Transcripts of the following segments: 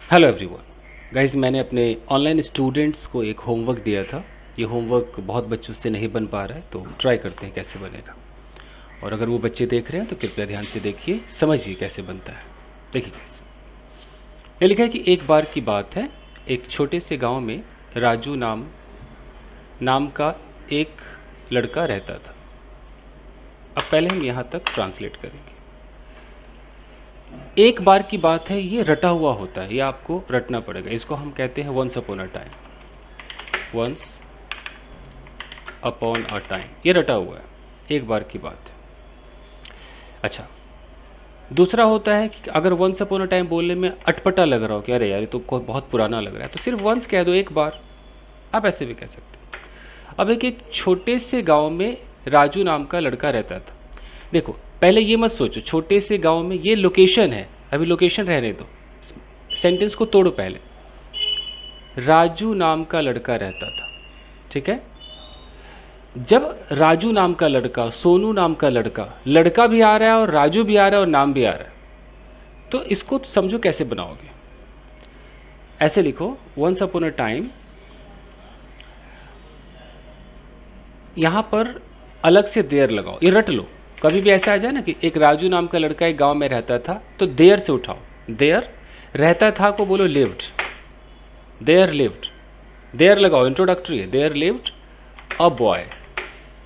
Hello everyone guys, मैंने अपने online students को एक होमवर्क दिया था। ये होमवर्क बहुत बच्चों से नहीं बन पा रहा है, तो ट्राई करते हैं कैसे बनेगा। और अगर वो बच्चे देख रहे हैं तो कृपया ध्यान से देखिए, समझिए कैसे बनता है। देखिए कैसे ये लिखा है कि एक बार की बात है, एक छोटे से गांव में राजू नाम का एक लड़का रहता था। अब पहले हम यहाँ तक ट्रांसलेट करेंगे। एक बार की बात है, ये रटा हुआ होता है, ये आपको रटना पड़ेगा। इसको हम कहते हैं once upon a time. Once upon a time, ये रटा हुआ है, एक बार की बात है। अच्छा, दूसरा होता है कि अगर वंस अपॉन अ टाइम बोलने में अटपटा लग रहा हो कि अरे यार ये तो बहुत पुराना लग रहा है, तो सिर्फ वंस कह दो, एक बार। आप ऐसे भी कह सकते हैं। अब एक छोटे से गांव में राजू नाम का लड़का रहता था। देखो, पहले ये मत सोचो छोटे से गांव में, ये लोकेशन है, अभी लोकेशन रहने दो, सेंटेंस को तोड़ो। पहले राजू नाम का लड़का रहता था, ठीक है। जब राजू नाम का लड़का, सोनू नाम का लड़का भी आ रहा है और राजू भी आ रहा है और नाम भी आ रहा है, तो इसको समझो कैसे बनाओगे। ऐसे लिखो, वंस अपॉन अ टाइम, यहां पर अलग से देयर लगाओ, ये रट लो। कभी भी ऐसा आ जाए ना कि एक राजू नाम का लड़का एक गांव में रहता था, तो देयर से उठाओ। देयर, रहता था को बोलो लिव्ड, देयर लिव्ड, देयर लगाओ, इंट्रोडक्टरी है। देयर लिव्ड अ बॉय,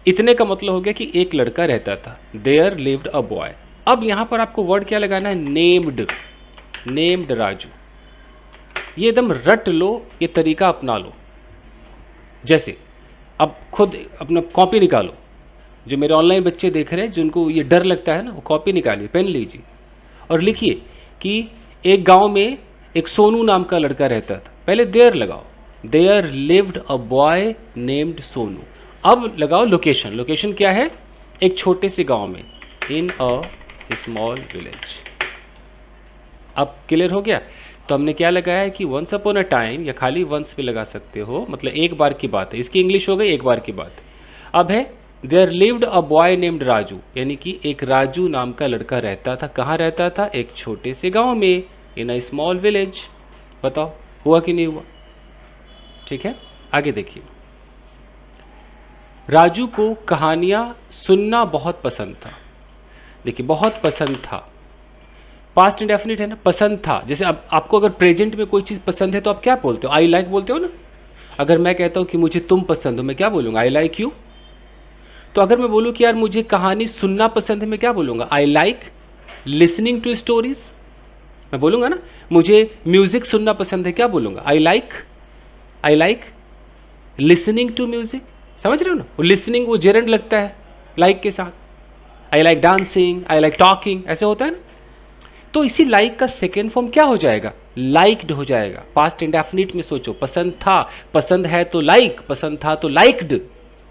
इतने का मतलब हो गया कि एक लड़का रहता था। There lived a boy. अब यहां पर आपको वर्ड क्या लगाना है? Named, named Raju. ये एकदम रट लो, ये तरीका अपना लो। जैसे अब खुद अपना कॉपी निकालो, जो मेरे ऑनलाइन बच्चे देख रहे हैं जिनको ये डर लगता है ना, वो कॉपी निकालिए, पेन लीजिए और लिखिए कि एक गांव में एक सोनू नाम का लड़का रहता था। पहले देयर लगाओ, there lived a boy named Sonu. अब लगाओ लोकेशन। लोकेशन क्या है? एक छोटे से गांव में, इन अ स्मॉल विलेज। अब क्लियर हो गया? तो हमने क्या लगाया है कि वंस अपॉन अ टाइम, या खाली वंस पे लगा सकते हो, मतलब एक बार की बात है। इसकी इंग्लिश हो गई एक बार की बात। अब है there lived a boy named Raju, यानी कि एक राजू नाम का लड़का रहता था। कहाँ रहता था? एक छोटे से गांव में, इन अ स्मॉल विलेज। बताओ हुआ कि नहीं हुआ? ठीक है, आगे देखिए। राजू को कहानियां सुनना बहुत पसंद था। देखिए, बहुत पसंद था, पास्ट इंडेफिनिट है ना, पसंद था। जैसे अब आपको अगर प्रेजेंट में कोई चीज़ पसंद है तो आप क्या बोलते हो? आई लाइक बोलते हो ना। अगर मैं कहता हूँ कि मुझे तुम पसंद हो, मैं क्या बोलूँगा? I like you. तो अगर मैं बोलूँ कि यार मुझे कहानी सुनना पसंद है, मैं क्या बोलूँगा? I like listening to stories. मैं बोलूँगा ना, मुझे म्यूजिक सुनना पसंद है, क्या बोलूँगा? I like listening to music. समझ रहे हो ना? वो लिसनिंग, वो जेरेंट लगता है लाइक के साथ। I like dancing, I like talking, ऐसे होता है ना। तो इसी लाइक का सेकेंड फॉर्म क्या हो जाएगा? लाइक्ड हो जाएगा। पास्ट इंडेफिनिट में सोचो, पसंद था, पसंद है तो लाइक, पसंद था तो लाइक्ड।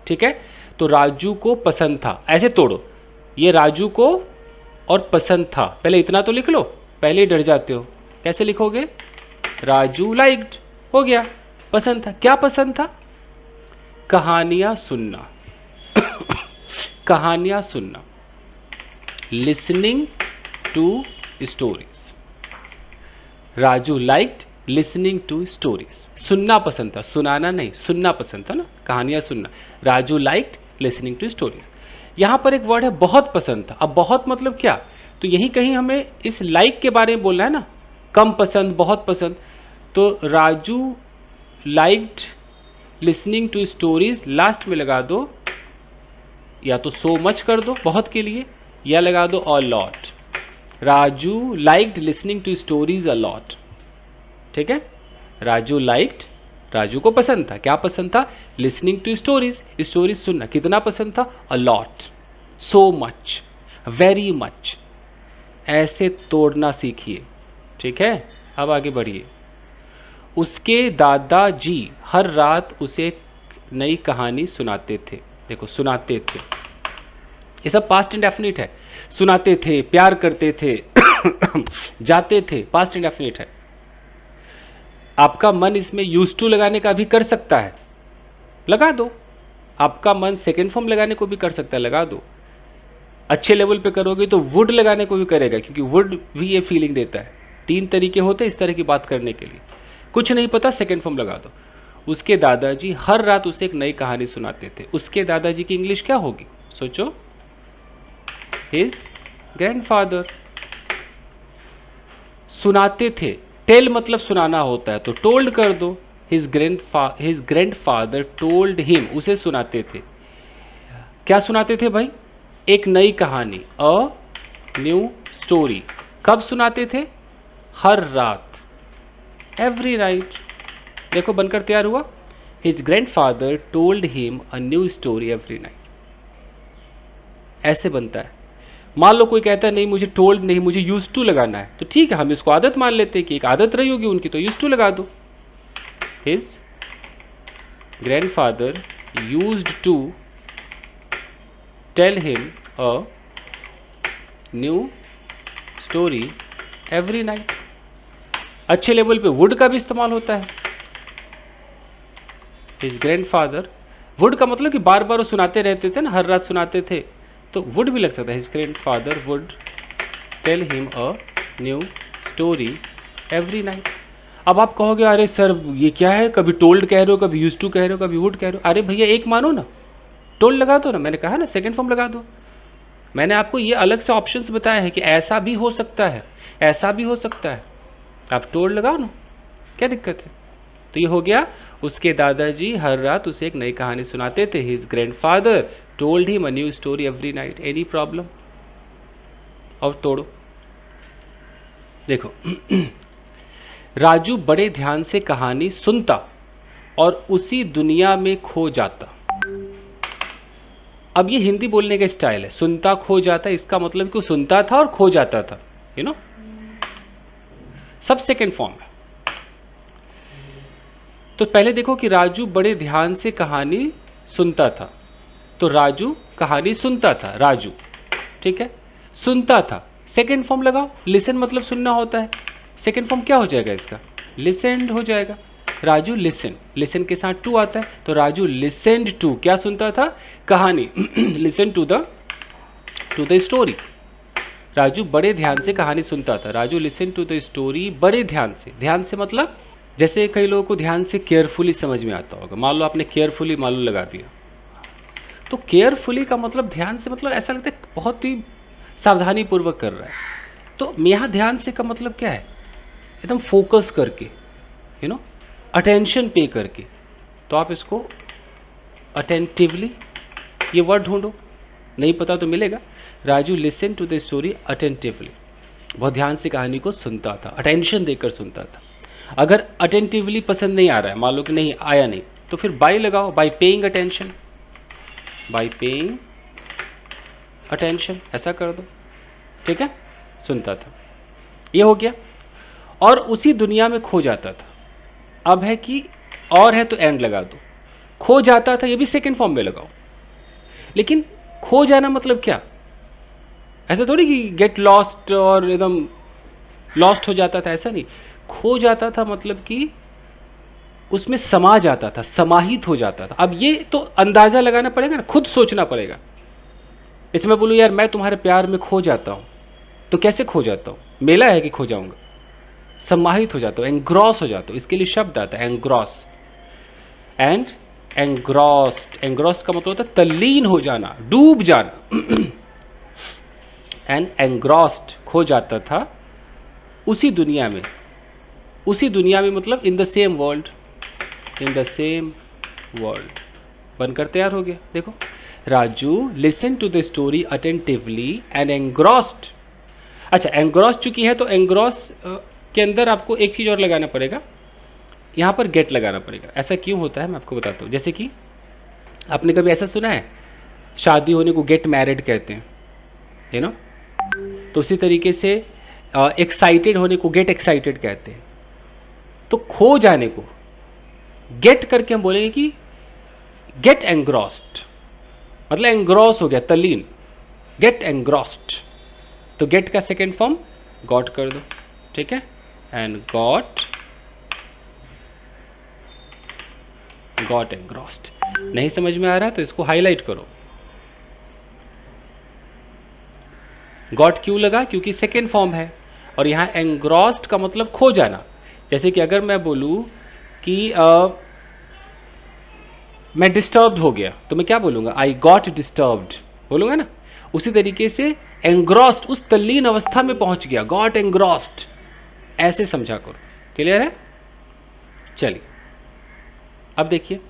ठीक है, तो राजू को पसंद था, ऐसे तोड़ो, ये राजू को और पसंद था। पहले इतना तो लिख लो, पहले ही डर जाते हो। कैसे लिखोगे? राजू लाइक्ड, हो गया। पसंद था, क्या पसंद था? कहानियां सुनना कहानियां सुनना, listening to stories. Raju liked listening to stories. सुनना पसंद था, सुनाना नहीं, सुनना पसंद था ना, कहानियां सुनना। Raju liked listening to stories. यहां पर एक वर्ड है बहुत पसंद था। अब बहुत मतलब क्या? तो यही कहीं हमें इस लाइक के बारे में बोलना है ना, कम पसंद, बहुत पसंद। तो Raju liked listening to stories, last में लगा दो, या तो सो मच कर दो बहुत के लिए, या लगा दो a lot. Raju liked listening to stories a lot. ठीक है, राजू लाइक्ड, राजू को पसंद था, क्या पसंद था? लिसनिंग टू स्टोरीज, स्टोरीज सुनना। कितना पसंद था? A lot, so much, very much. ऐसे तोड़ना सीखिए। ठीक है, अब आगे बढ़िए। उसके दादाजी हर रात उसे नई कहानी सुनाते थे। देखो, सुनाते थे, ये सब पास्ट इंडेफिनिट है। सुनाते थे, प्यार करते थे जाते थे, पास्ट इंडेफिनिट है। आपका मन इसमें यूज टू लगाने का भी कर सकता है, लगा दो। आपका मन सेकेंड फॉर्म लगाने को भी कर सकता है, लगा दो। अच्छे लेवल पे करोगे तो वुड लगाने को भी करेगा, क्योंकि वुड भी ये फीलिंग देता है। 3 तरीके होते इस तरह की बात करने के लिए। कुछ नहीं पता, सेकेंड फॉर्म लगा दो। उसके दादाजी हर रात उसे एक नई कहानी सुनाते थे। उसके दादाजी की इंग्लिश क्या होगी? सोचो। His grandfather. सुनाते थे, टेल मतलब सुनाना होता है, तो टोल्ड कर दो। हिज ग्रैंडफादर टोल्ड हिम, उसे सुनाते थे। क्या सुनाते थे भाई? एक नई कहानी, अ न्यू स्टोरी। कब सुनाते थे? हर रात, एवरी नाइट। देखो बनकर तैयार हुआ। His grandfather told him a new story every night. ऐसे बनता है। मान लो कोई कहता है नहीं मुझे टोल्ड नहीं, मुझे यूज टू लगाना है, तो ठीक है, हम इसको आदत मान लेते हैं कि एक आदत रही होगी उनकी, तो यूज टू लगा दो। His grandfather used to tell him a new story every night. अच्छे लेवल पे वुड का भी इस्तेमाल होता है। हिज ग्रैंडफादर, वुड का मतलब कि बार बार वो सुनाते रहते थे ना, हर रात सुनाते थे, तो वुड भी लग सकता है। His grandfather would tell him a new story every night. अब आप कहोगे अरे सर ये क्या है, कभी टोल्ड कह रहे हो, कभी यूज टू कह रहे हो, कभी वुड कह रहे हो। अरे भैया एक मानो ना, टोल्ड लगा दो ना, मैंने कहा ना सेकेंड फॉर्म लगा दो। मैंने आपको ये अलग से ऑप्शंस बताए हैं कि ऐसा भी हो सकता है, ऐसा भी हो सकता है, आप टोल्ड लगाओ ना, क्या दिक्कत है। तो ये हो गया, उसके दादाजी हर रात उसे एक नई कहानी सुनाते थे। His grandfather told him a new story every night. Any problem? और तोड़ो। देखो राजू बड़े ध्यान से कहानी सुनता और उसी दुनिया में खो जाता। अब ये हिंदी बोलने का स्टाइल है, सुनता खो जाता, इसका मतलब कि सुनता था और खो जाता था, यू नो, सब सेकेंड फॉर्म है। तो पहले देखो कि राजू बड़े ध्यान से कहानी सुनता था, तो राजू कहानी सुनता था, राजू, ठीक है, सुनता था। सेकेंड फॉर्म लगाओ, लिसन मतलब सुनना होता है, सेकेंड फॉर्म क्या हो जाएगा इसका? लिसेंड हो जाएगा। राजू लिसन, लिसन के साथ टू आता है, तो राजू लिसेंड टू, क्या सुनता था? कहानी। Listen to the story. Raju बड़े ध्यान से कहानी सुनता था। Raju listen to the story बड़े ध्यान से। ध्यान से मतलब जैसे कई लोगों को ध्यान से केयरफुली समझ में आता होगा। मान लो आपने केयरफुली मान लो लगा दिया, तो केयरफुली का मतलब ध्यान से मतलब ऐसा लगता है बहुत ही सावधानी पूर्वक कर रहा है। तो यहाँ ध्यान से का मतलब क्या है? एकदम फोकस करके, यू नो, अटेंशन पे करके। तो आप इसको अटेंटिवली, ये वर्ड ढूंढो, नहीं पता तो मिलेगा। Raju listen to the story attentively, बहुत ध्यान से कहानी को सुनता था, अटेंशन देकर सुनता था। अगर अटेंटिवली पसंद नहीं आ रहा है, मान लो कि नहीं आया नहीं, तो फिर बाय लगाओ, bye paying attention, bye paying attention, ऐसा कर दो, ठीक है, सुनता था, ये हो गया। और उसी दुनिया में खो जाता था। अब है कि और है तो एंड लगा दो। खो जाता था, ये भी सेकेंड फॉर्म में लगाओ। लेकिन खो जाना मतलब क्या? ऐसा थोड़ी कि गेट लॉस्ट और एकदम लॉस्ट हो जाता था, ऐसा नहीं। खो जाता था मतलब कि उसमें समा जाता था, समाहित हो जाता था। अब ये तो अंदाजा लगाना पड़ेगा ना, खुद सोचना पड़ेगा। इसमें बोलूँ यार मैं तुम्हारे प्यार में खो जाता हूँ, तो कैसे खो जाता हूँ? मेला है कि खो जाऊंगा? समाहित हो जाता हूँ, एंग्रॉस हो जाता हूँ। इसके लिए शब्द आता है एंग्रॉस एंड एंग्रॉस्ड। एंग्रॉस का मतलब होता है तल्लीन हो जाना, डूब जाना। एंड एंग्रॉस्ड, खो जाता था उसी दुनिया में। उसी दुनिया में मतलब in the same world, in the same world. बनकर तैयार हो गया। देखो, Raju listen to the story attentively and engrossed. अच्छा, एंग्रॉस चुकी है तो एंग्रॉस के अंदर आपको एक चीज़ और लगाना पड़ेगा, यहाँ पर गेट लगाना पड़ेगा। ऐसा क्यों होता है मैं आपको बताता हूँ। जैसे कि आपने कभी ऐसा सुना है, शादी होने को गेट मैरिड कहते हैं, यू नो, तो उसी तरीके से एक्साइटेड होने को गेट एक्साइटेड कहते हैं। तो खो जाने को गेट करके हम बोलेंगे कि गेट एंग्रॉस्ड, मतलब एंग्रॉस हो गया, तल्लीन, गेट एंग्रॉस्ड। तो गेट का सेकेंड फॉर्म गॉट कर दो, ठीक है, एंड गॉट एंग्रॉस्ड। नहीं समझ में आ रहा तो इसको हाईलाइट करो। गॉट क्यों लगा? क्योंकि सेकेंड फॉर्म है। और यहाँ एंग्रॉस्ड का मतलब खो जाना। जैसे कि अगर मैं बोलूँ कि मैं डिस्टर्ब्ड हो गया तो मैं क्या बोलूँगा, आई गॉट डिस्टर्ब्ड बोलूँगा ना। उसी तरीके से एंग्रॉस्ड, उस तल्लीन अवस्था में पहुँच गया, गॉट एंग्रॉस्ड, ऐसे समझा करो। क्लियर है? चलिए अब देखिए,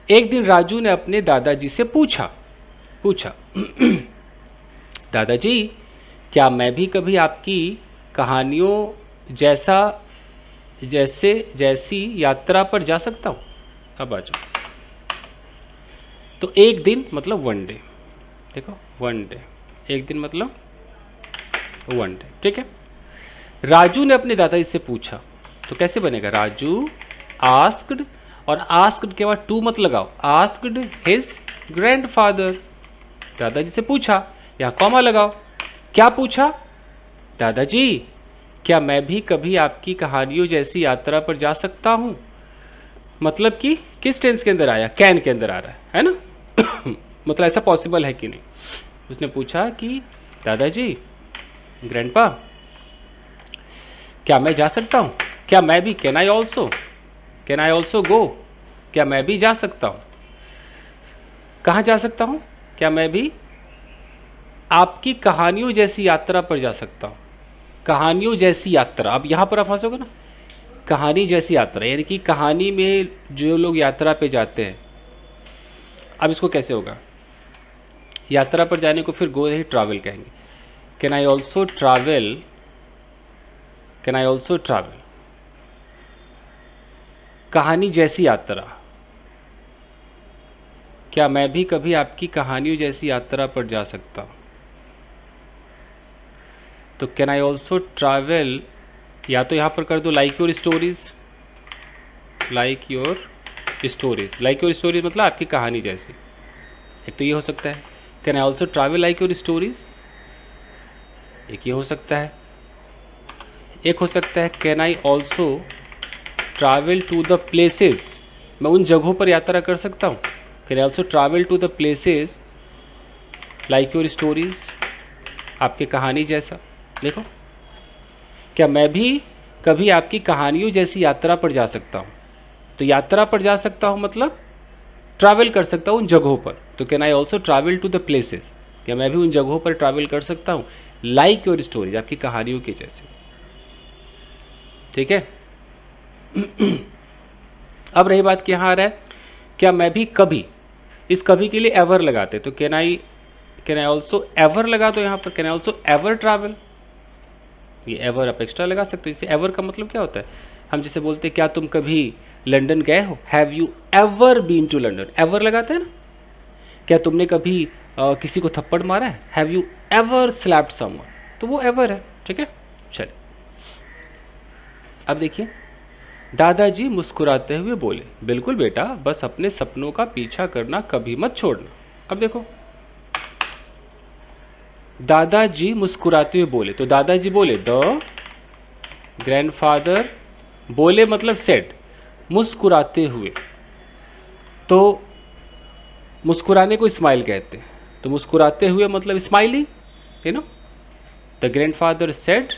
एक दिन राजू ने अपने दादाजी से पूछा दादाजी, क्या मैं भी कभी आपकी कहानियों जैसी यात्रा पर जा सकता हूँ? अब आ जाओ। तो एक दिन मतलब वन डे, देखो वन डे, एक दिन मतलब वन डे, ठीक है। राजू ने अपने दादाजी से पूछा, तो कैसे बनेगा, राजू आस्क्ड, और आस्क्ड के बाद टू मत लगाओ, आस्क्ड हिज ग्रैंडफादर, दादाजी से पूछा, यहाँ कॉमा लगाओ। क्या पूछा, दादाजी क्या मैं भी कभी आपकी कहानियों जैसी यात्रा पर जा सकता हूँ? मतलब कि किस टेंस के अंदर आया, कैन के अंदर आ रहा है ना मतलब ऐसा पॉसिबल है कि नहीं। उसने पूछा कि दादाजी, ग्रैंडपा, क्या मैं जा सकता हूँ, क्या मैं भी, कैन आई ऑल्सो गो, क्या मैं भी जा सकता हूँ? कहाँ जा सकता हूँ, क्या मैं भी आपकी कहानियों जैसी यात्रा पर जा सकता हूँ। कहानियों जैसी यात्रा, अब यहाँ पर आप फंसोगे ना, कहानी जैसी यात्रा, यानी कि कहानी में जो लोग यात्रा पे जाते हैं। अब इसको कैसे होगा, यात्रा पर जाने को फिर गो नहीं, ट्रैवल कहेंगे। Can I also travel, can I also travel, कहानी जैसी यात्रा, क्या मैं भी कभी आपकी कहानियों जैसी यात्रा पर जा सकता हूँ? तो कैन आई ऑल्सो ट्रैवल, या तो यहाँ पर कर दो like your stories, like your stories, like your stories मतलब आपकी कहानी जैसी। एक तो ये हो सकता है, can I also travel like your stories, एक ये हो सकता है। एक हो सकता है can I also travel to the places, मैं उन जगहों पर यात्रा कर सकता हूँ। Can I also travel to the places like your stories, आपकी कहानी जैसा। देखो, क्या मैं भी कभी आपकी कहानियों जैसी यात्रा पर जा सकता हूँ? तो यात्रा पर जा सकता हूँ मतलब ट्रैवल कर सकता हूँ उन जगहों पर। तो can I also travel to the places, क्या मैं भी उन जगहों पर ट्रैवल कर सकता हूँ लाइक योर स्टोरीज, आपकी कहानियों के जैसे। ठीक है अब रही बात कि यहाँ आ रहा है, क्या मैं भी कभी, इस कभी के लिए एवर लगाते, तो कैन आई ऑल्सो एवर लगा दो यहाँ पर, can I also ever travel, ये एवर आप एक्स्ट्रा लगा सकते हो। इसे एवर का मतलब क्या होता है, हम जैसे बोलते हैं क्या तुम कभी लंदन गए हो, have you ever been to London, ever लगाते हैं ना। क्या तुमने कभी किसी को थप्पड़ मारा है, have you ever slapped someone, तो वो एवर है। ठीक है, चलिए अब देखिए, दादाजी मुस्कुराते हुए बोले, बिल्कुल बेटा, बस अपने सपनों का पीछा करना कभी मत छोड़ना। अब देखो, दादाजी मुस्कुराते हुए बोले, तो दादाजी बोले, द ग्रैंडफादर, बोले मतलब सेड, मुस्कुराते हुए, तो मुस्कुराने को स्माइल कहते हैं, तो मुस्कुराते हुए मतलब smiling, you know. The grandfather said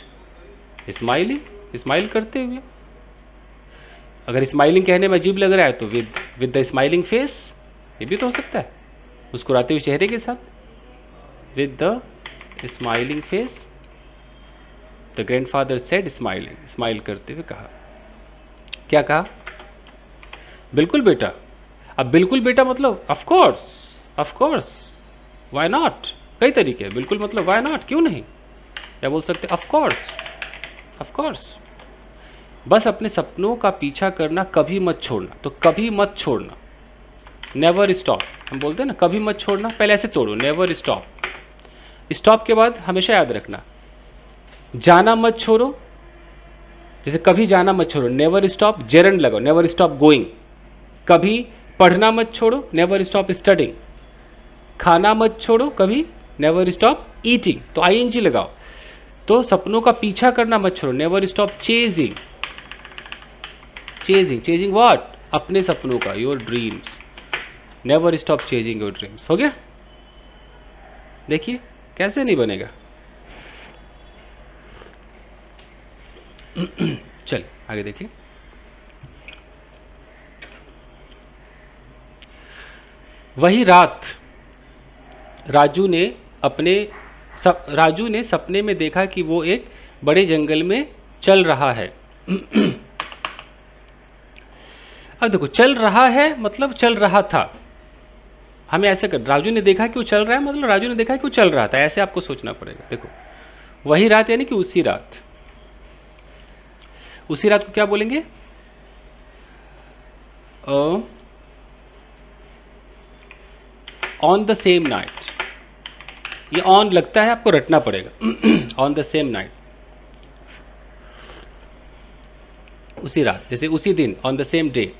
smiling, smile करते हुए। अगर स्माइलिंग कहने में अजीब लग रहा है तो विद द स्माइलिंग फेस, ये भी तो हो सकता है, मुस्कुराते हुए चेहरे के साथ, with the smiling face. The grandfather said smiling, smile करते हुए कहा। क्या कहा, बिल्कुल बेटा। अब बिल्कुल बेटा मतलब ऑफ कोर्स, व्हाई नॉट, कई तरीके हैं। बिल्कुल मतलब व्हाई नॉट, क्यों नहीं, या बोल सकते ऑफ कोर्स। बस अपने सपनों का पीछा करना कभी मत छोड़ना, तो कभी मत छोड़ना, नेवर स्टॉप, हम बोलते हैं ना कभी मत छोड़ना, पहले ऐसे तोड़ो, नेवर स्टॉप। स्टॉप के बाद हमेशा याद रखना, जाना मत छोड़ो, जैसे कभी जाना मत छोड़ो, नेवर स्टॉप, जेरंड लगाओ, नेवर स्टॉप गोइंग। कभी पढ़ना मत छोड़ो, नेवर स्टॉप स्टडिंग। खाना मत छोड़ो कभी, नेवर स्टॉप ईटिंग, तो आईएनजी लगाओ। तो सपनों का पीछा करना मत छोड़ो, नेवर स्टॉप चेजिंग व्हाट, अपने सपनों का, your dreams, never stop chasing your dreams. हो गया, देखिए कैसे नहीं बनेगा। चल आगे देखिए। वही रात राजू ने सपने में देखा कि वो एक बड़े जंगल में चल रहा है। अब देखो, चल रहा है मतलब चल रहा था। हमें ऐसे कर, राजू ने देखा कि वो चल रहा है मतलब राजू ने देखा कि वो चल रहा था, ऐसे आपको सोचना पड़ेगा। देखो, वही रात यानी कि उसी रात। उसी रात को क्या बोलेंगे? On the same night. ये ऑन लगता है, आपको रटना पड़ेगा। ऑन द सेम नाइट, उसी रात, जैसे उसी दिन, ऑन द सेम डे।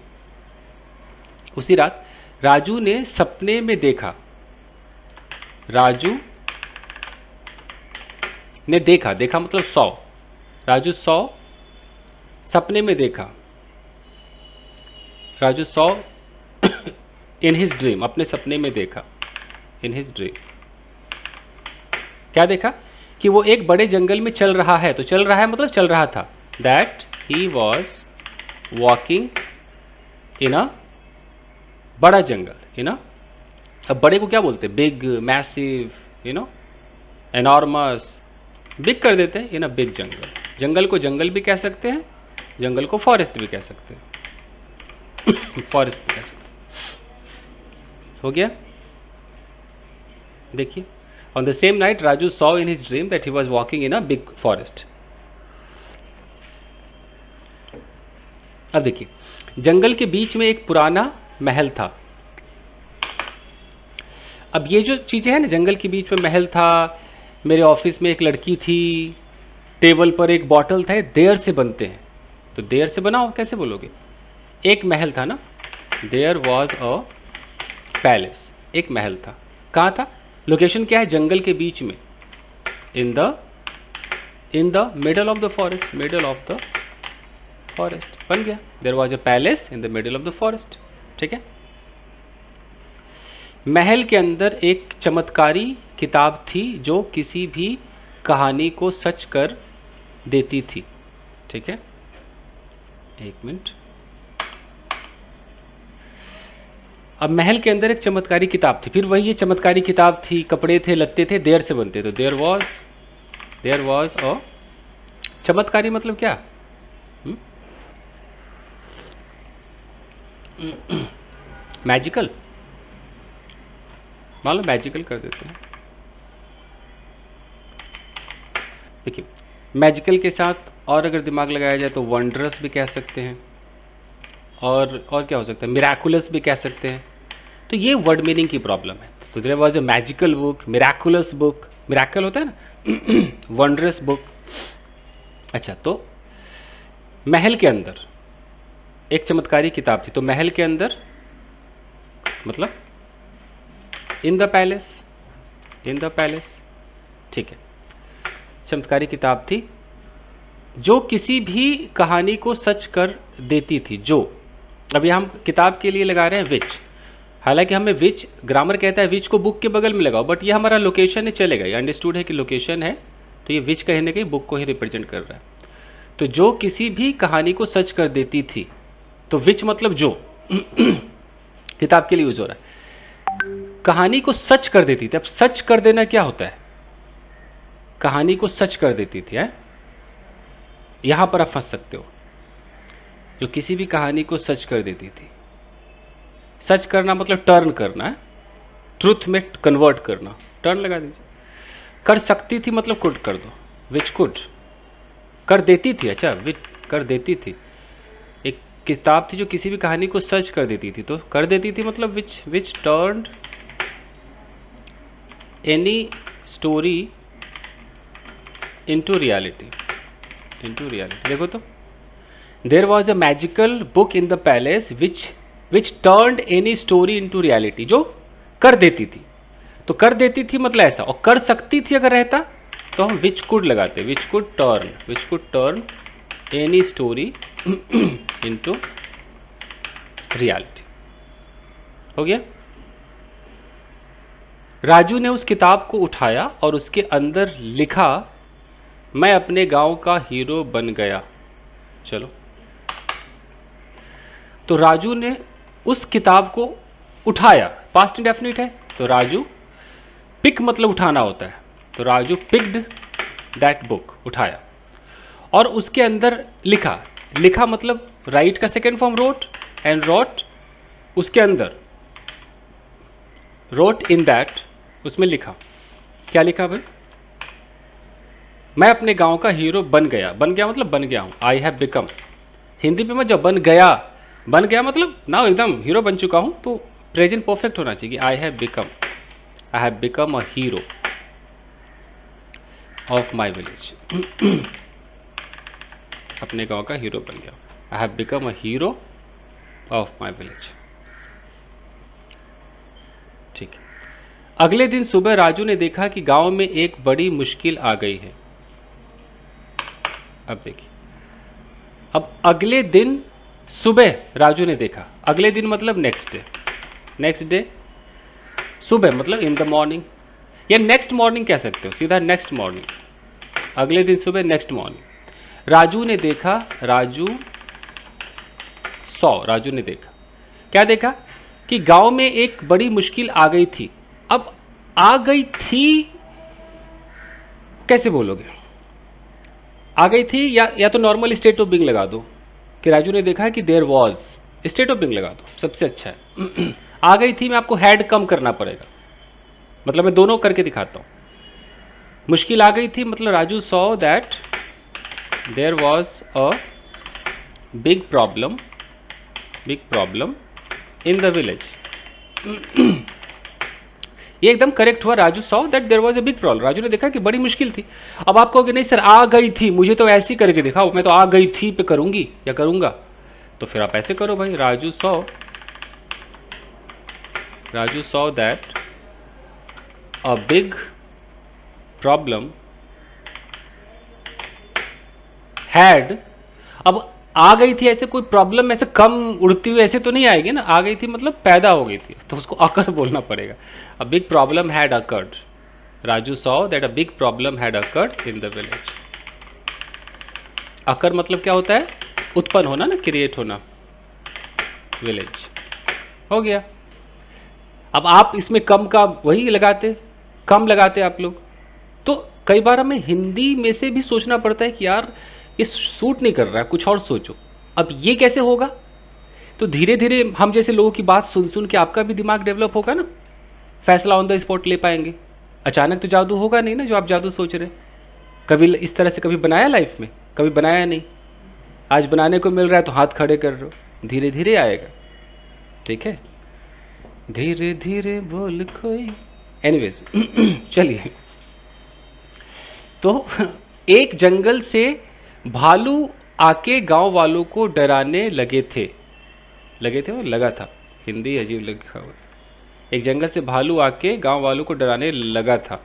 उसी रात राजू ने सपने में देखा। राजू ने देखा, देखा मतलब सौ। राजू सौ, सपने में देखा। राजू सौ इन हिज ड्रीम, अपने सपने में देखा। इन हिज ड्रीम क्या देखा? कि वो एक बड़े जंगल में चल रहा है। तो चल रहा है मतलब चल रहा था। That he was walking in a बड़ा जंगल, यू नो। अब बड़े को क्या बोलते हैं? Big, massive, you know, enormous. Big कर देते हैं, इन अ बिग जंगल। जंगल को जंगल भी कह सकते हैं, जंगल को फॉरेस्ट भी कह सकते हैं। फॉरेस्ट भी कह सकते हैं। हो गया? देखिए, on the same night Raju saw in his dream that he was walking in a big forest. अब देखिए, जंगल के बीच में एक पुराना महल था। अब ये जो चीजें हैं ना, जंगल के बीच में महल था, मेरे ऑफिस में एक लड़की थी, टेबल पर एक बॉटल था, देयर से बनते हैं। तो देयर से बनाओ कैसे बोलोगे? एक महल था ना, देयर वॉज अ पैलेस, एक महल था। कहाँ था? लोकेशन क्या है? जंगल के बीच में, in the middle of the forest, middle of the forest. बन गया, there was a palace in the middle of the forest. ठीक है। महल के अंदर एक चमत्कारी किताब थी जो किसी भी कहानी को सच कर देती थी। ठीक है, एक मिनट। अब महल के अंदर एक चमत्कारी किताब थी, फिर वही ये चमत्कारी किताब थी, कपड़े थे, लत्ते थे, देर से बनते। तो देयर वॉज अ चमत्कारी मतलब क्या? मैजिकल, मान लो मैजिकल कर देते हैं। देखिए, मैजिकल के साथ और अगर दिमाग लगाया जाए तो वंडरस भी कह सकते हैं, और क्या हो सकता है? मिराकुलस भी कह सकते हैं। तो ये वर्ड मीनिंग की प्रॉब्लम है। तो there was a magical book, miraculous book, miracle होता है ना, वंडरस बुक। अच्छा, तो महल के अंदर एक चमत्कारी किताब थी। तो महल के अंदर मतलब in the palace, in the palace. ठीक है, चमत्कारी किताब थी जो किसी भी कहानी को सच कर देती थी। जो, अभी हम किताब के लिए लगा रहे हैं विच, हालांकि हमें विच, ग्रामर कहता है विच को बुक के बगल में लगाओ, बट ये हमारा लोकेशन है, चलेगा। ये अंडरस्टूड है कि लोकेशन है, तो ये विच कहीं ना कहीं बुक को ही रिप्रेजेंट कर रहा है। तो जो किसी भी कहानी को सच कर देती थी, तो विच मतलब जो किताब के लिए यूज हो रहा है। कहानी को सच कर देती थी। अब सच कर देना क्या होता है? कहानी को सच कर देती थी, है? यहां पर आप फंस सकते हो। जो किसी भी कहानी को सच कर देती थी। सच करना मतलब टर्न करना है, ट्रुथ में कन्वर्ट करना। टर्न लगा दीजिए। कर सकती थी मतलब कुड कर दो, विच कुड। कर देती थी, अच्छा, विच कर देती थी। एक किताब थी जो किसी भी कहानी को सच कर देती थी, तो कर देती थी मतलब which turned any story into reality, into reality. देखो तो, there was a magical book in the palace which turned any story into reality. जो कर देती थी, तो कर देती थी मतलब ऐसा, और कर सकती थी अगर रहता तो हम विच कुड लगाते, which could turn any story into reality. हो गया। राजू ने उस किताब को उठाया और उसके अंदर लिखा, मैं अपने गांव का हीरो बन गया। चलो, तो राजू ने उस किताब को उठाया, पास्ट इंडेफिनिट है, तो राजू, पिक मतलब उठाना होता है, तो राजू पिक्ड दैट बुक, उठाया, और उसके अंदर लिखा, लिखा मतलब राइट का second form wrote, and wrote उसके अंदर, रोट इन दैट, उसमें लिखा, क्या लिखा भाई, मैं अपने गांव का हीरो बन गया, बन गया मतलब बन गया हूं, आई हैव बिकम, हिंदी पे मैं जब बन गया, बन गया मतलब ना एकदम हीरो बन चुका हूं, तो प्रेजेंट परफेक्ट होना चाहिए, I have become a hero of my village, अपने गांव का हीरो बन गया, I have become a hero of my village. ठीक है, अगले दिन सुबह राजू ने देखा कि गांव में एक बड़ी मुश्किल आ गई है। अब देखिए, अब अगले दिन सुबह राजू ने देखा, अगले दिन मतलब नेक्स्ट डे, नेक्स्ट डे, सुबह मतलब इन द मॉर्निंग, या नेक्स्ट मॉर्निंग कह सकते हो, सीधा नेक्स्ट मॉर्निंग, अगले दिन सुबह नेक्स्ट मॉर्निंग राजू ने देखा, राजू ने देखा, क्या देखा कि गांव में एक बड़ी मुश्किल आ गई थी। अब आ गई थी कैसे बोलोगे, आ गई थी, या तो नॉर्मल स्टेट ऑफ बीइंग लगा दो कि राजू ने देखा कि there was, state of being लगा दो, सबसे अच्छा है। आ गई थी में आपको हैड कम करना पड़ेगा, मतलब मैं दोनों करके दिखाता हूँ। मुश्किल आ गई थी मतलब Raju saw that there was a big problem in the village. ये एकदम करेक्ट हुआ, Raju saw that there was a big problem, Raju ने देखा कि बड़ी मुश्किल थी। अब आप कहोगे नहीं सर आ गई थी, मुझे तो ऐसे ही करके दिखाओ, मैं तो आ गई थी पे करूंगी या करूंगा, तो फिर आप ऐसे करो भाई, Raju saw that a big problem had, अब आ गई थी ऐसे कोई प्रॉब्लम ऐसे कम उड़ती हुई ऐसे तो नहीं आएगी ना, आ गई थी मतलब पैदा हो गई थी, तो उसको अकर बोलना पड़ेगा। A big problem had occurred, Raju saw that a big problem had occurred in the village. Occur मतलब क्या होता है, उत्पन्न होना ना, क्रिएट होना, विलेज हो गया। अब आप इसमें कम का वही लगाते, कम लगाते आप लोग, तो कई बार हमें हिंदी में से भी सोचना पड़ता है कि यार ये सूट नहीं कर रहा है, कुछ और सोचो। अब ये कैसे होगा, तो धीरे धीरे हम जैसे लोगों की बात सुन सुन के आपका भी दिमाग डेवलप होगा ना, फैसला ऑन द स्पॉट ले पाएंगे। अचानक तो जादू होगा नहीं ना जो आप जादू सोच रहे, कभी इस तरह से कभी बनाया लाइफ में, कभी बनाया नहीं, आज बनाने को मिल रहा है तो हाथ खड़े कर रहे हो, धीरे धीरे आएगा, ठीक है, धीरे धीरे बोल कोई। एनीवेज चलिए, तो एक जंगल से भालू आके गांव वालों को डराने लगे थे और लगा था, हिंदी अजीब लिखा हुआ। एक जंगल से भालू आके गांव वालों को डराने लगा था,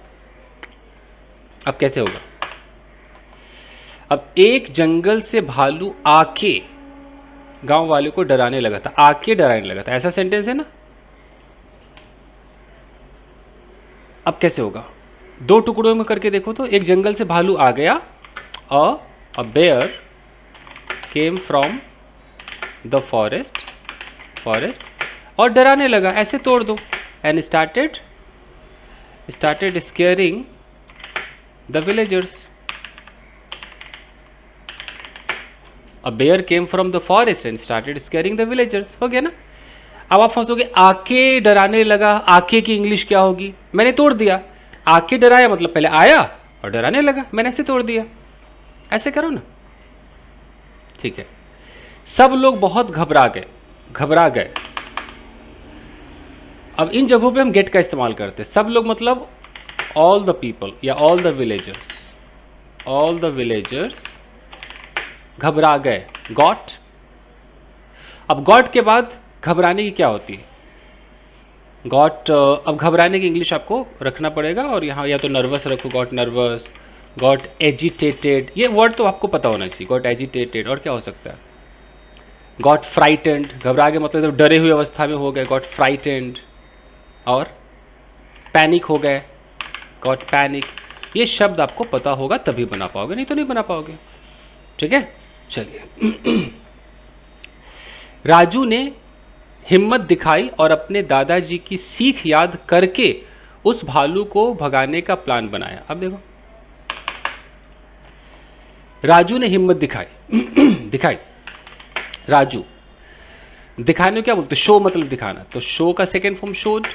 अब कैसे होगा, अब एक जंगल से भालू आके गांव वालों को डराने लगा था, आके डराने लगा था, ऐसा सेंटेंस है ना। अब कैसे होगा, दो टुकड़ों में करके देखो तो, एक जंगल से भालू आ गया, a bear came from the forest और डराने लगा, ऐसे तोड़ दो, and started scaring the villagers। a bear came from the forest and started scaring the villagers, हो गया ना। अब आप फंसोगे, आके डराने लगा, आके की इंग्लिश क्या होगी, मैंने तोड़ दिया, आके डराया मतलब पहले आया और डराने लगा, मैंने ऐसे तोड़ दिया, ऐसे करो ना, ठीक है। सब लोग बहुत घबरा गए। अब इन जगहों पे हम गेट का इस्तेमाल करते हैं, सब लोग मतलब ऑल द पीपल या ऑल द विलेजर्स घबरा गए, गॉट। अब गॉट के बाद घबराने की क्या होती है, गॉट, अब घबराने की इंग्लिश आपको रखना पड़ेगा, और यहाँ या तो नर्वस रखो, गॉट नर्वस, गॉट एजिटेटेड, ये वर्ड तो आपको पता होना चाहिए, गॉट एजिटेटेड, और क्या हो सकता है, गॉट फ्राइटेंड, घबरा गए मतलब जब डरे हुए अवस्था में हो गए, गॉट फ्राइटेंड, और पैनिक हो गए, गॉट पैनिक। ये शब्द आपको पता होगा तभी बना पाओगे, नहीं तो नहीं बना पाओगे, ठीक है। चलिए, राजू ने हिम्मत दिखाई और अपने दादाजी की सीख याद करके उस भालू को भगाने का प्लान बनाया। अब देखो, राजू ने हिम्मत दिखाई दिखाई, राजू, दिखाने को क्या बोलते, शो मतलब दिखाना, तो शो का second form showed.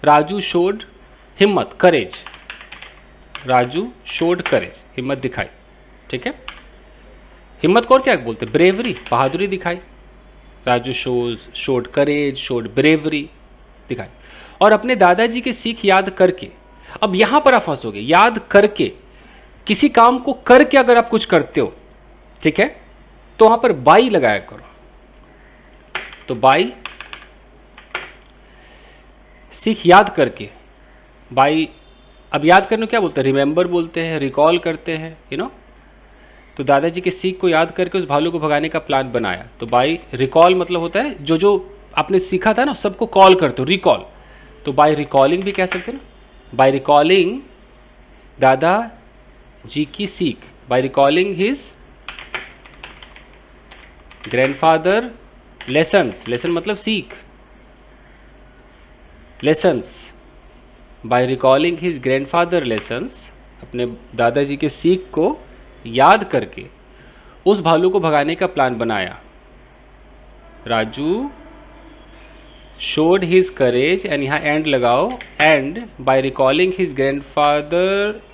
Raju showed हिम्मत, करेज, राजू शोड करेज, हिम्मत दिखाई, ठीक है। हिम्मत को और क्या बोलते, ब्रेवरी, बहादुरी दिखाई। राजू शोड करेज, शोड ब्रेवरी, दिखाई। और अपने दादाजी की सीख याद करके, अब यहां पर आप फंसोगे, याद करके, किसी काम को करके अगर आप कुछ करते हो, ठीक है, तो वहां पर बाई लगाया करो। तो बाई, सीख याद करके, बाई, अब याद करने को क्या बोलते हैं, रिमेंबर बोलते हैं, रिकॉल करते हैं, यू नो। तो दादाजी की सीख को याद करके उस भालू को भगाने का प्लान बनाया। तो बाई रिकॉल मतलब होता है जो जो आपने सीखा था ना, सबको कॉल करते हो, रिकॉल। तो बाय रिकॉलिंग भी कह सकते हैं ना, बाय रिकॉलिंग दादा जी की सीख, by recalling his grandfather lessons, lesson मतलब सीख, lessons, by recalling his grandfather lessons, अपने दादाजी के सीख को याद करके उस भालू को भगाने का प्लान बनाया। Raju showed his courage, and यहाँ एंड लगाओ, and by recalling his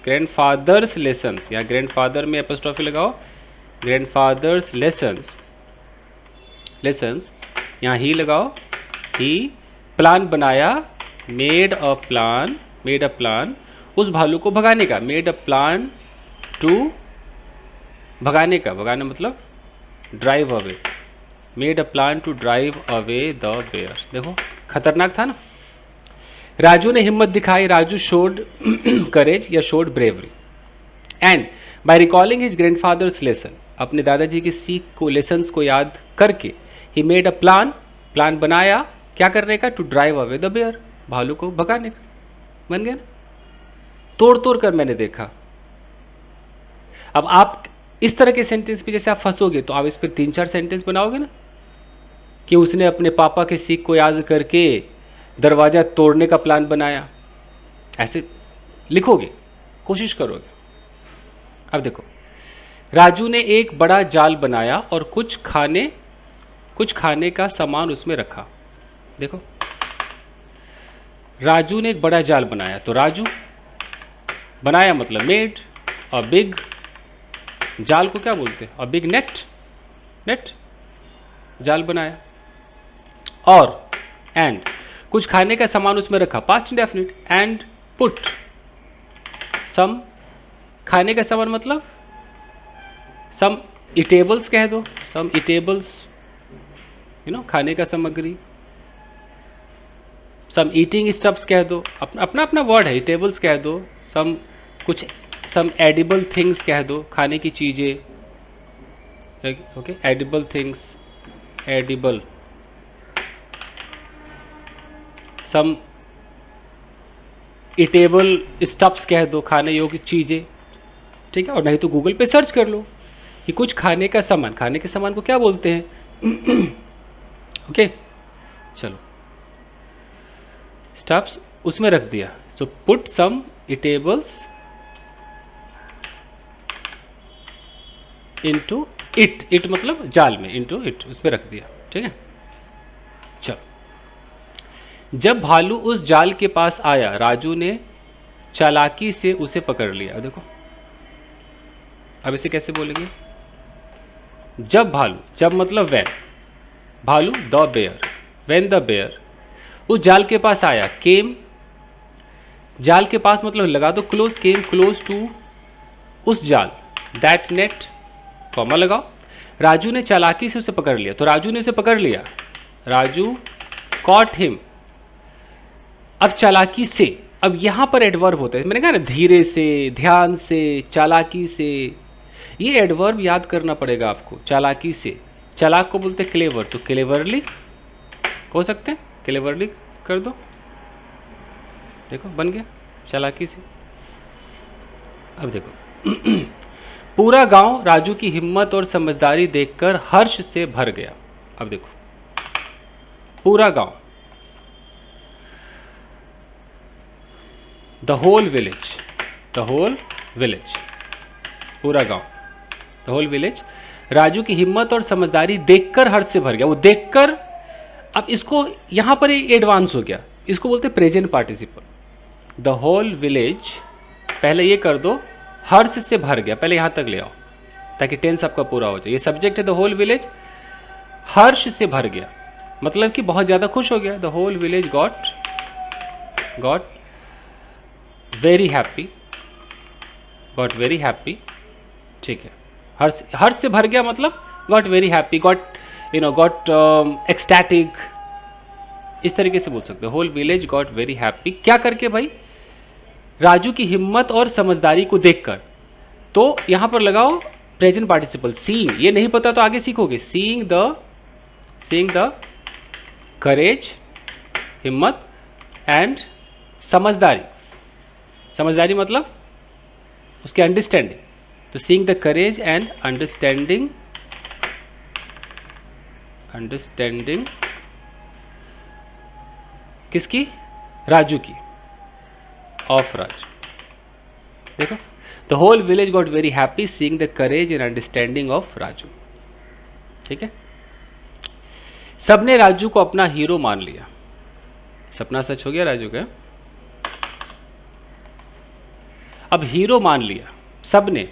grandfather's lessons, यहाँ ग्रैंडफादर में एपोस्ट्रोफी लगाओ, ग्रैंडफादर्स लेसन्स, लेसन्स, यहाँ ही लगाओ, ही प्लान बनाया, मेड अ प्लान उस भालू को भगाने का, मेड अ प्लान टू, भगाने का, भगाना मतलब drive away, made a plan to drive away the bear. देखो खतरनाक था ना। राजू ने हिम्मत दिखाई, राजू शोड करेज या showed bravery, and by recalling his grandfather's lesson, अपने दादाजी की सीख को, लेसन्स को याद करके, ही मेड अ प्लान बनाया, क्या करने का, to drive away the bear, भालू को भगाने का। बन गया ना, तोड़ तोड़ कर मैंने देखा। अब आप इस तरह के सेंटेंस पे जैसे आप फंसोगे तो आप इस पर 3-4 सेंटेंस बनाओगे ना, कि उसने अपने पापा के सीख को याद करके दरवाज़ा तोड़ने का प्लान बनाया, ऐसे लिखोगे, कोशिश करोगे। अब देखो, राजू ने एक बड़ा जाल बनाया और कुछ खाने का सामान उसमें रखा। देखो, राजू ने एक बड़ा जाल बनाया, तो राजू, बनाया मतलब मेड, और बिग, जाल को क्या बोलते हैं, और बिग नेट, जाल बनाया, और एंड कुछ खाने का सामान उसमें रखा, past indefinite, and put some, खाने का सामान मतलब सम इटेबल्स कह दो, सम इटेबल्स, यू नो, खाने का सामग्री, सम ईटिंग स्टफ्स कह दो, अपना अपना वर्ड है, इटेबल्स कह दो, सम एडिबल थिंग्स कह दो, खाने की चीज़ें, ओके, एडिबल थिंग्स, एडिबल, सम इटेबल स्टफ्स कह दो, खाने योग्य चीज़ें, ठीक है। और नहीं तो गूगल पे सर्च कर लो कि कुछ खाने का सामान, खाने के सामान को क्या बोलते हैं ओके, चलो, स्टफ्स उसमें रख दिया, so put some eatables into it मतलब जाल में, इनटू इट, उसमें रख दिया, ठीक है। चलो, जब भालू उस जाल के पास आया, राजू ने चालाकी से उसे पकड़ लिया। देखो अब इसे कैसे बोलेंगे, जब भालू, जब मतलब वैन, भालू the bear, when the bear उस जाल के पास आया, केम, जाल के पास मतलब लगा दो क्लोज, केम क्लोज टू उस जाल, दैट नेट, कॉमा लगाओ, राजू ने चालाकी से उसे पकड़ लिया, तो राजू ने उसे पकड़ लिया, राजू कॉट हिम। अब चालाकी से, अब यहां पर एडवर्ब होता है, मैंने कहा ना धीरे से, ध्यान से, चालाकी से, ये एडवर्ब याद करना पड़ेगा आपको। चालाकी से, चालाक को बोलते क्लेवर, तो क्लेवरली हो सकते हैं, क्लेवरली कर दो, देखो बन गया चालाकी से। अब देखो पूरा गांव राजू की हिम्मत और समझदारी देखकर हर्ष से भर गया। अब देखो, पूरा गांव, the whole village, the whole village, पूरा गांव, द होल विलेज राजू की हिम्मत और समझदारी देखकर हर्ष से भर गया। वो देखकर, अब इसको यहां पर एडवांस हो गया, इसको बोलते present participle. The whole village, पहले ये कर दो, हर्ष से भर गया, पहले यहां तक ले आओ ताकि टेंस आपका पूरा हो जाए। ये सब्जेक्ट है द होल विलेज, हर्ष से भर गया मतलब कि बहुत ज्यादा खुश हो गया। The whole village got very happy, got very happy, ठीक है। हर्ष से भर गया मतलब got very happy, got ecstatic, इस तरीके से बोल सकते हो। Whole village got very happy, क्या करके भाई? राजू की हिम्मत और समझदारी को देखकर। तो यहां पर लगाओ प्रेजेंट पार्टिसिपल, सीइंग। ये नहीं पता तो आगे सीखोगे। सीइंग द करेज, हिम्मत, एंड समझदारी। समझदारी मतलब उसके अंडरस्टैंडिंग। तो seeing the courage and understanding किसकी? राजू की, ऑफ राजू। देखो, the whole village got very happy seeing the courage and understanding of Raju. ठीक है, सबने राजू को अपना हीरो मान लिया। सपना सच हो गया राजू का। अब हीरो मान लिया सबने,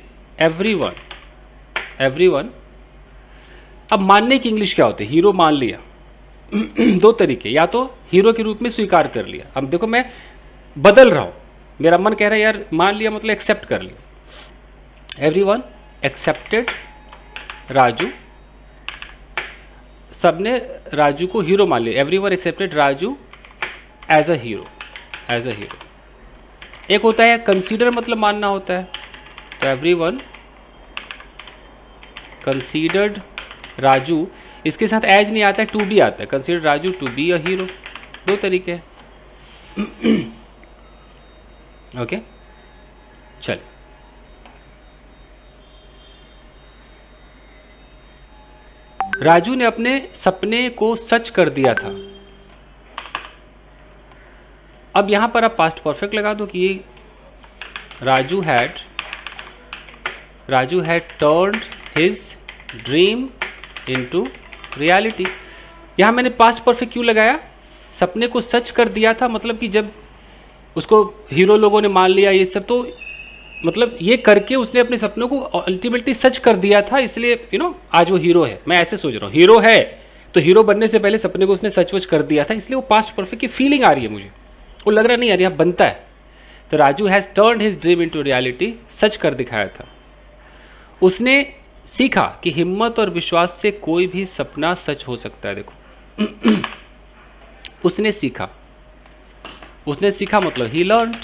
एवरीवन। अब मानने की इंग्लिश क्या होती है? हीरो मान लिया दो तरीके, या तो हीरो के रूप में स्वीकार कर लिया। अब देखो मैं बदल रहा हूं, मेरा मन कह रहा है यार मान लिया मतलब एक्सेप्ट कर लिया। एवरीवन एक्सेप्टेड राजू, सबने राजू को हीरो मान लिया। Everyone accepted Raju as a hero, एक होता है कंसीडर, मतलब मानना होता है। तो एवरीवन कंसीडर्ड राजू, इसके साथ एज नहीं आता है, टू बी आता है। Consider Raju to be a hero, दो तरीके हैं। ओके, चल राजू ने अपने सपने को सच कर दिया था। अब यहां पर आप पास्ट परफेक्ट लगा दो कि Raju had turned his dream into reality. यहां मैंने पास्ट परफेक्ट क्यों लगाया? सपने को सच कर दिया था मतलब कि जब उसको हीरो लोगों ने मान लिया ये सब, तो मतलब ये करके उसने अपने सपनों को अल्टीमेटली सच कर दिया था, इसलिए आज वो हीरो है। मैं ऐसे सोच रहा हूँ, हीरो है तो हीरो बनने से पहले सपने को उसने सच कर दिया था, इसलिए वो पास्ट परफेक्ट की फीलिंग आ रही है मुझे। वो लग रहा नहीं यार यहाँ बनता है। तो Raju has turned his dream into reality, सच कर दिखाया था। उसने सीखा कि हिम्मत और विश्वास से कोई भी सपना सच हो सकता है। देखो उसने सीखा मतलब ही लर्न्ड,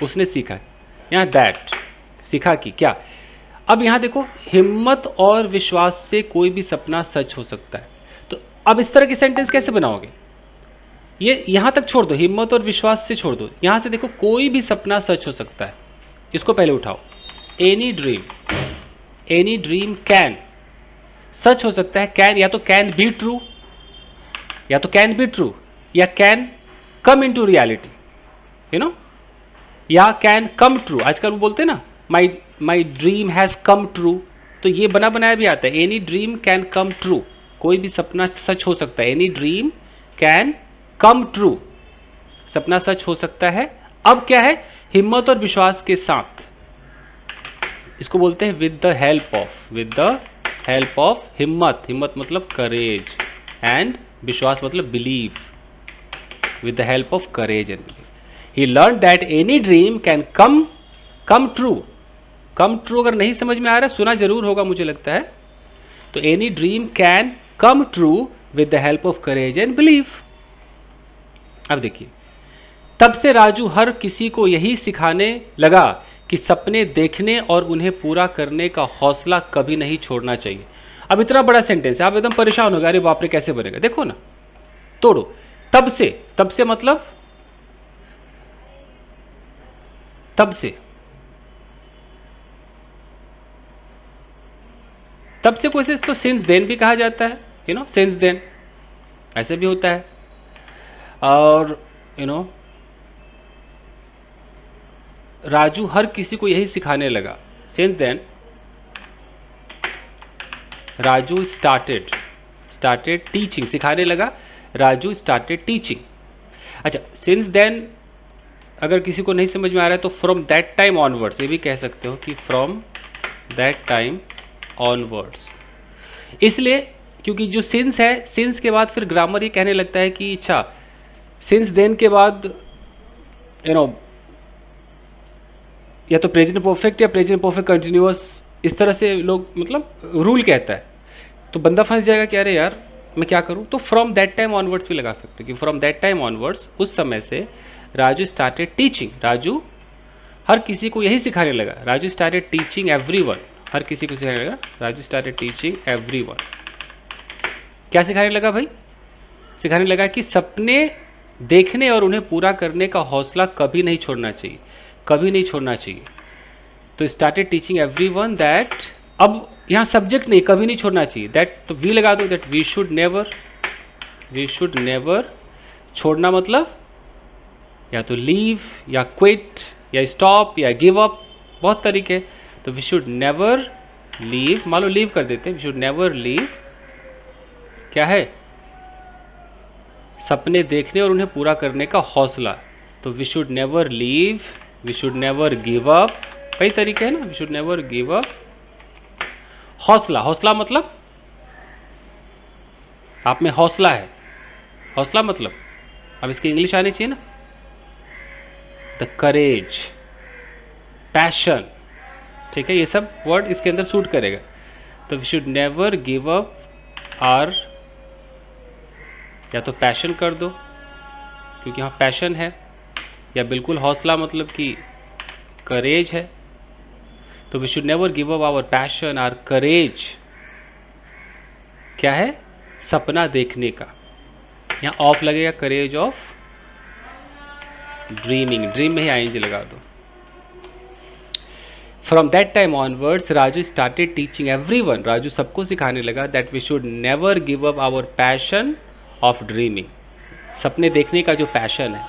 उसने सीखा, यहाँ दैट सीखा कि क्या। अब यहाँ देखो हिम्मत और विश्वास से कोई भी सपना सच हो सकता है। तो अब इस तरह की सेंटेंस कैसे बनाओगे? ये यहाँ तक छोड़ दो, हिम्मत और विश्वास से छोड़ दो। यहाँ से देखो कोई भी सपना सच हो सकता है, इसको पहले उठाओ। एनी ड्रीम कैन, सच हो सकता है। कैन या तो कैन बी ट्रू, या कैन कम इनटू रियलिटी, या कैन कम ट्रू। आजकल वो बोलते हैं ना my dream has come true, तो ये बना बनाया भी आता है। Any dream can come true, कोई भी सपना सच हो सकता है। Any dream can come true, सपना सच हो सकता है। अब क्या है? हिम्मत और विश्वास के साथ। इसको बोलते हैं विद द हेल्प ऑफ हिम्मत मतलब करेज, एंड विश्वास मतलब believe. With the help of courage and believe he learn that any dream can come true. अगर नहीं समझ में आ रहा, सुना जरूर होगा मुझे लगता है। तो any dream can come true with the help of courage and believe. अब देखिए, तब से राजू हर किसी को यही सिखाने लगा कि सपने देखने और उन्हें पूरा करने का हौसला कभी नहीं छोड़ना चाहिए। अब इतना बड़ा सेंटेंस है, आप एकदम परेशान हो गए, अरे बाप रे कैसे बनेगा। देखो ना, तोड़ो। तब से मतलब तब तब से कोई तो सिंस देन भी कहा जाता है, यू नो, सिंस देन ऐसे भी होता है। और यू नो, राजू हर किसी को यही सिखाने लगा, since then Raju started teaching, सिखाने लगा, राजू स्टार्टेड टीचिंग। अच्छा, सिंस देन अगर किसी को नहीं समझ में आ रहा है तो फ्रॉम दैट टाइम ऑनवर्ड्स, ये भी कह सकते हो कि फ्रॉम दैट टाइम ऑनवर्ड्स। इसलिए क्योंकि जो सिंस है, सिंस के बाद फिर ग्रामर ये कहने लगता है कि अच्छा सिंस देन के बाद यू नो या तो प्रेजेंट परफेक्ट या प्रेजेंट परफेक्ट कंटिन्यूअस, इस तरह से लोग मतलब रूल कहता है, तो बंदा फंस जाएगा कि अरे यार मैं क्या करूं। तो फ्रॉम दैट टाइम ऑनवर्ड्स भी लगा सकते हो कि फ्रॉम दैट टाइम ऑनवर्ड्स, उस समय से राजू स्टार्टेड टीचिंग, राजू हर किसी को यही सिखाने लगा, राजू स्टार्टेड टीचिंग एवरीवन, हर किसी को सिखाने लगा, राजू स्टार्टेड टीचिंग एवरीवन। क्या सिखाने लगा भाई? सिखाने लगा कि सपने देखने और उन्हें पूरा करने का हौसला कभी नहीं छोड़ना चाहिए, कभी नहीं छोड़ना चाहिए। तो स्टार्टेड टीचिंग एवरीवन दैट, अब यहाँ सब्जेक्ट नहीं, कभी नहीं छोड़ना चाहिए, दैट तो वी लगा दो, दैट वी शुड नेवर, छोड़ना मतलब या तो लीव या क्विट या स्टॉप या गिव अप, बहुत तरीके। तो वी शुड नेवर लीव, मान लो लीव कर देते हैं, वी शुड नेवर लीव, क्या है, सपने देखने और उन्हें पूरा करने का हौसला। तो we should never leave, we should never give up, कई तरीके हैं ना, we should never give up. हौसला, हौसला मतलब आप में हौसला है, हौसला मतलब अब इसकी इंग्लिश आनी चाहिए ना, द करेज, पैशन, ठीक है, ये सब वर्ड इसके अंदर सूट करेगा। तो we should never give up or, या तो पैशन कर दो क्योंकि यहाँ पैशन है, या बिल्कुल हौसला मतलब कि करेज है। तो we should never give up our passion, our courage, क्या है, सपना देखने का, यहाँ ऑफ लगेगा, करेज ऑफ ड्रीमिंग, ड्रीम में ही आईएनजी लगा दो। From that time onwards Raju started teaching everyone, Raju सबको सिखाने लगा that we should never give up our passion of dreaming, सपने देखने का जो पैशन है।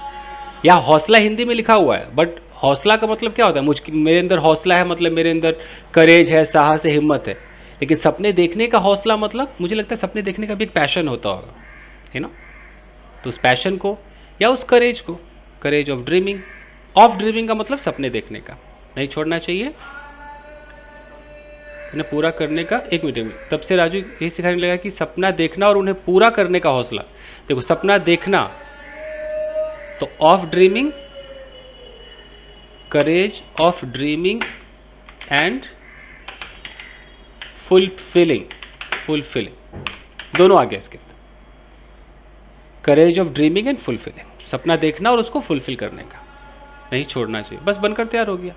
यहाँ हौसला हिंदी में लिखा हुआ है, बट हौसला का मतलब क्या होता है, मेरे अंदर हौसला है मतलब मेरे अंदर करेज है, साहस है, हिम्मत है। लेकिन सपने देखने का हौसला मतलब मुझे लगता है सपने देखने का भी एक पैशन होता होगा, है ना। तो उस पैशन को या उस करेज को, करेज ऑफ ड्रीमिंग का मतलब सपने देखने का, नहीं छोड़ना चाहिए, इन्हें पूरा करने का। एक मिनट में तब से राजू यही सिखाने लगा कि सपना देखना और उन्हें पूरा करने का हौसला। देखो सपना देखना तो of dreaming, courage of dreaming and fulfilling दोनों आ गया इसके अंदर, courage of dreaming and fulfilling, सपना देखना और उसको फुलफिल करने का, नहीं छोड़ना चाहिए। बस बनकर तैयार हो गया।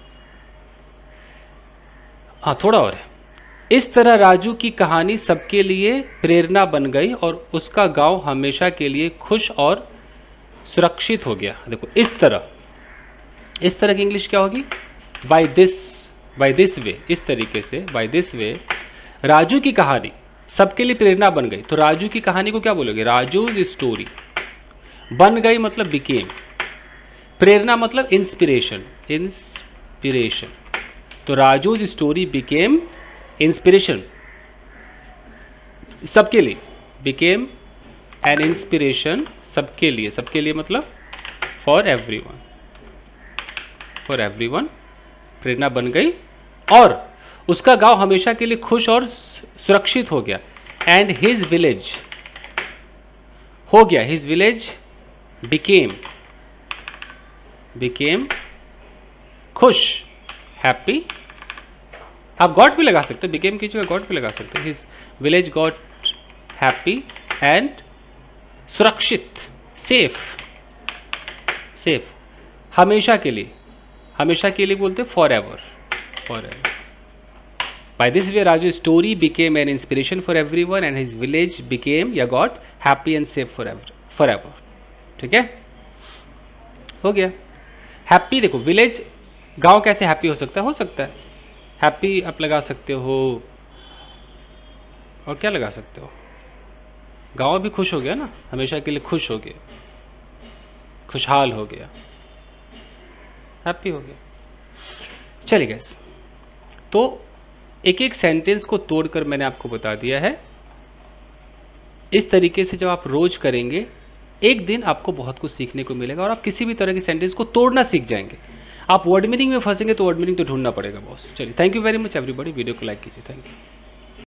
हाँ थोड़ा और है। इस तरह राजू की कहानी सबके लिए प्रेरणा बन गई और उसका गांव हमेशा के लिए खुश और सुरक्षित हो गया। देखो इस तरह की इंग्लिश क्या होगी, बाय दिस वे, इस तरीके से, बाय दिस वे राजू की कहानी सबके लिए प्रेरणा बन गई। तो राजू की कहानी को क्या बोलोगे, राजूज स्टोरी। बन गई मतलब बिकेम, प्रेरणा मतलब इंस्पिरेशन, तो राजूज स्टोरी बिकेम इंस्पिरेशन सबके लिए, बिकेम एन इंस्पिरेशन सबके लिए मतलब फॉर एवरीवन, प्रेरणा बन गई और उसका गांव हमेशा के लिए खुश और सुरक्षित हो गया। एंड हिज विलेज हो गया, हिज विलेज बिकेम खुश, हैप्पी। आप गॉट भी लगा सकते हो, बिकेम की जगह गॉट भी लगा सकते हो। His village got happy and सुरक्षित, सेफ, हमेशा के लिए बोलते forever. By this way Raju story became an inspiration for everyone and his village became या got happy and safe forever. ठीक है, हो गया। हैप्पी, देखो विलेज, गांव कैसे हैप्पी हो सकता है, हैप्पी आप लगा सकते हो और क्या लगा सकते हो? गाँव भी खुश हो गया ना, हमेशा के लिए खुश हो गया, खुशहाल हो गया, हैप्पी हो गया। चलिए गाइस, तो एक एक सेंटेंस को तोड़कर मैंने आपको बता दिया है। इस तरीके से जब आप रोज करेंगे, एक दिन आपको बहुत कुछ सीखने को मिलेगा और आप किसी भी तरह के सेंटेंस को तोड़ना सीख जाएंगे। आप वर्ड मीनिंग में फंसेंगे तो वर्ड मीनिंग तो ढूंढना पड़ेगा बॉस। चलिए, thank you very much everybody. Video को लाइक कीजिए। Thank you.